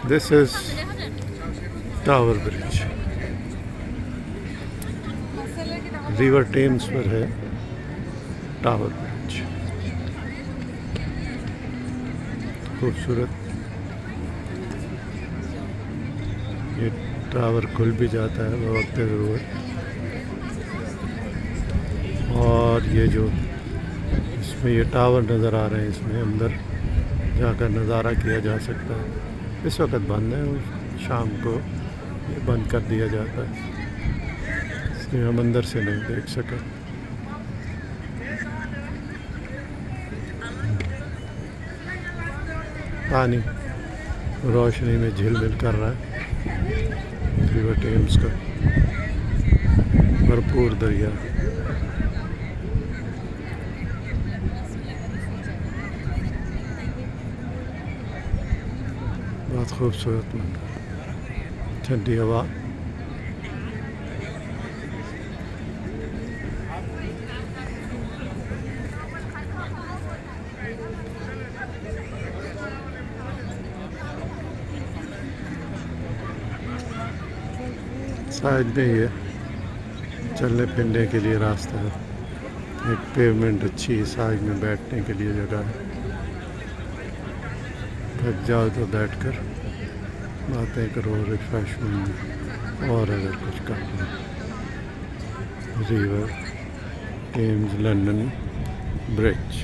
This is tower bridge, river Thames पर है tower bridge. खूबसूरत। ये टावर खुल भी जाता है वक्त ज़रूरत। और ये जो इसमें ये टावर नज़र आ रहे हैं, इसमें अंदर जाकर नज़ारा किया जा सकता है। इस वक्त बंद है और शाम को ये बंद कर दिया जाता है, इसलिए हम अंदर से नहीं देख सके। पानी रोशनी में झिलमिल कर रहा है। रिवर टेम्स का भरपूर दरिया। बहुत खूबसूरत मंजर, ठंडी हवा। साइड में ये चलने फिरने के लिए रास्ता है, एक पेवमेंट अच्छी है, साइड में बैठने के लिए जगह है। थक जाओ तो बैठकर बातें करो, रिफ्रेशमेंट और अगर कुछ करना। River Thames London bridge.